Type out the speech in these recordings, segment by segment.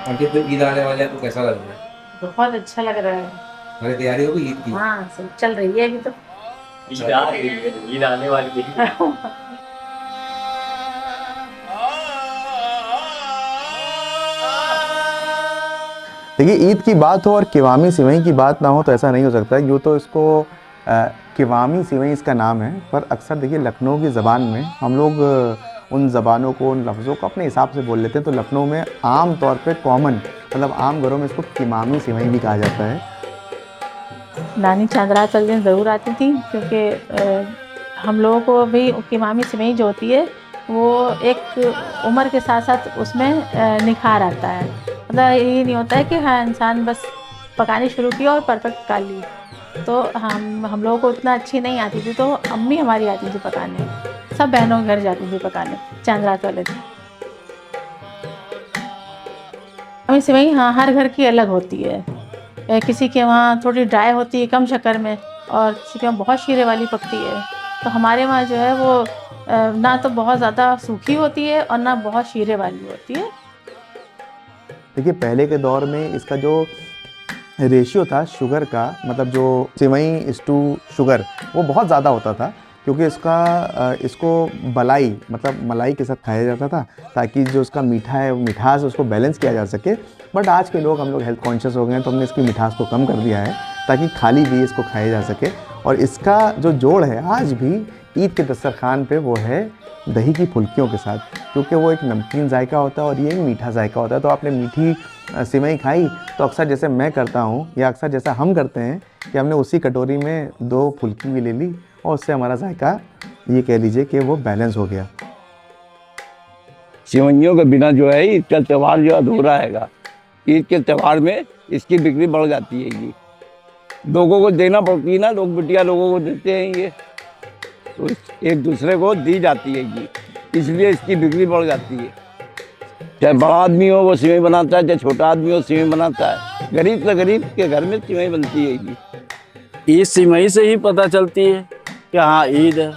Aunty तो ईद आने वाले है तो कैसा लग रहा है? बहुत अच्छा लग रहा है। अरे तैयारी होगी ईद की? हाँ, सब चल रही है अभी तो। ईद आ रही है, ईद आने वाली है। देखिए, ईद की बात हो और किवामी सिवई की बात ना हो तो ऐसा नहीं हो सकता। यूँ तो इसको किवामी सिवई इसका नाम है, पर अक्सर देखिए लखनऊ की ज़बान में हम लोग उन ज़बानों को, उन लफ्ज़ों को अपने हिसाब से बोल लेते हैं। तो लखनऊ में आम तौर पे कॉमन, मतलब आम घरों में इसको किवामी सिवई भी कहा जाता है। नानी चांदरात वाले दिन ज़रूर आती थी, क्योंकि हम लोगों को भी इमामी सेवई जो होती है वो एक उम्र के साथ साथ उसमें निखार आता है। मतलब ये नहीं होता है कि हाँ इंसान बस पकानी शुरू की और परफेक्ट पका ली। तो हम लोगों को उतना अच्छी नहीं आती थी, तो अम्मी हमारी आती थी पकाने। सब बहनों के घर जाती थी पकाने चांदरात वाले दिन। इमामी सेवई हाँ हर घर की अलग होती है। किसी के वहाँ थोड़ी ड्राई होती है कम शक्कर में, और किसी के वहाँ बहुत शीरे वाली पकती है। तो हमारे वहाँ जो है वो ना तो बहुत ज़्यादा सूखी होती है और ना बहुत शीरे वाली होती है। देखिए, पहले के दौर में इसका जो रेशियो था शुगर का, मतलब जो सिवई इस टू शुगर, वो बहुत ज़्यादा होता था। क्योंकि इसको मलाई, मतलब मलाई के साथ खाया जाता था, ताकि जो उसका मीठा है, मिठास उसको बैलेंस किया जा सके। बट आज के लोग, हम लोग हेल्थ कॉन्शियस हो गए हैं, तो हमने इसकी मिठास को कम कर दिया है ताकि खाली भी इसको खाया जा सके। और इसका जो जोड़ है आज भी ईद के दस्तरखान पे, वो है दही की फुल्कियों के साथ। क्योंकि वो एक नमकीन जायका होता है और ये एक मीठा जायका होता है। तो आपने मीठी सिवई खाई तो अक्सर जैसे मैं करता हूँ, या अक्सर जैसा हम करते हैं, कि हमने उसी कटोरी में 2 फुल्की भी ले ली और उससे हमारा जायका, ये कह लीजिए कि वो बैलेंस हो गया। सिवैयों के बिना जो है ईद का त्यौहार जो अधूरा हैगा। ईद के त्यौहार में इसकी बिक्री बढ़ जाती है। ये लोगों को देना पड़ती है ना, लोग बिटिया लोगों को देते हैं ये, तो एक दूसरे को दी जाती है ये, इसलिए इसकी बिक्री बढ़ जाती है। चाहे बड़ा आदमी हो वो सिवई बनाता है, चाहे छोटा आदमी हो सिवई बनाता है। गरीब से गरीब के घर में सिवई बनती है ये। ईद सिमई से ही पता चलती है कि हाँ ईद है।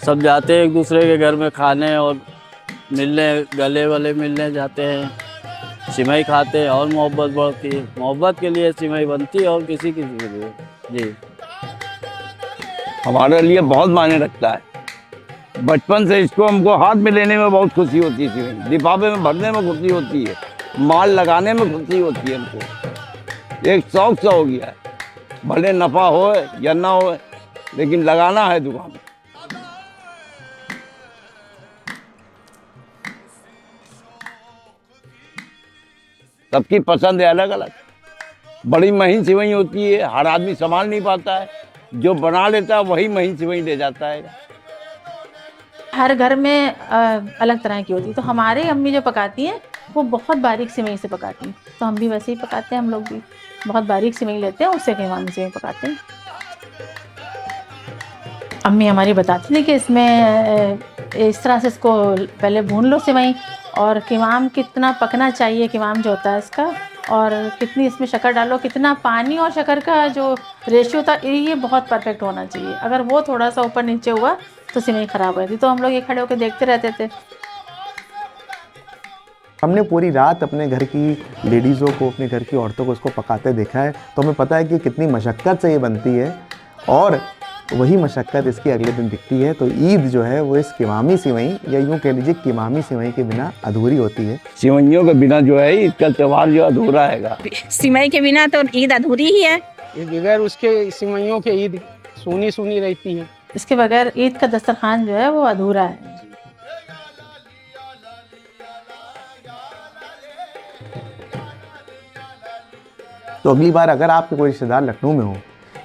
सब जाते हैं एक दूसरे के घर में खाने और मिलने, गले वाले मिलने जाते हैं, सिमई खाते हैं और मोहब्बत बढ़ती है। मोहब्बत के लिए सिमई बनती है और किसी किसी के लिए। जी, हमारे लिए बहुत मायने रखता है। बचपन से इसको हमको हाथ में लेने में बहुत खुशी होती है, सिवई लिफाफे में भरने में खुशी होती है, माल लगाने में खुशी होती है। हमको एक शौक सा हो गया है, भले नफ़ा हो या ना हो, लेकिन लगाना है दुकान में। सबकी पसंद है अलग अलग। बड़ी महीन सिवई होती है, हर आदमी संभाल नहीं पाता है, जो बना लेता है वही महीन सिवई ले जाता है। हर घर में अलग तरह की होती है। तो हमारे अम्मी जो पकाती हैं वो बहुत बारीक सिवई से पकाती हैं, तो हम भी वैसे ही पकाते हैं। हम लोग भी बहुत बारीक सिवई लेते हैं, उससे इमामी सेवई पकाते हैं। अम्मी हमारी बताती थी कि इसमें इस तरह से इसको पहले भून लो सिवई, और कीमाम कितना पकना चाहिए, कीमाम जो होता है इसका, और कितनी इसमें शक्कर डालो, कितना पानी और शक्कर का जो रेशियो था ये बहुत परफेक्ट होना चाहिए। अगर वो थोड़ा सा ऊपर नीचे हुआ तो सिवई ख़राब हो जाती। तो हम लोग ये खड़े होकर देखते रहते थे। हमने पूरी रात अपने घर की लेडीज़ों को, अपने घर की औरतों को इसको पकाते देखा है, तो हमें पता है कि कितनी मशक्क़त से ये बनती है, और वही मशक्क़त इसकी अगले दिन दिखती है। तो ईद जो है वो इस किवामी सिवई, या यूँ कह लीजिए किवामी सिवई के बिना अधूरी होती है। सिवैयों के बिना जो है ईद का त्यौहार जो अधूरा हैगा। सिमई के बिना तो ईद अधूरी ही है। ये बगैर उसके सिवैयों के ईद सूनी सूनी रहती है। इसके बगैर ईद का दस्तरखान जो है वो अधूरा है। तो अगली बार अगर आपके कोई रिश्तेदार लखनऊ में हो,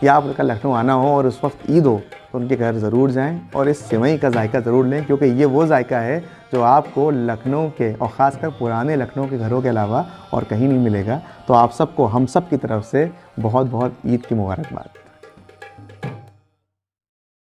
या आपका लखनऊ आना हो और उस वक्त ईद हो, तो उनके घर ज़रूर जाएं और इस सिवई का जायका ज़रूर लें। क्योंकि ये वो जायका है जो आपको लखनऊ के, और ख़ासकर पुराने लखनऊ के घरों के अलावा और कहीं नहीं मिलेगा। तो आप सबको, हम सब की तरफ से बहुत बहुत ईद की मुबारकबाद।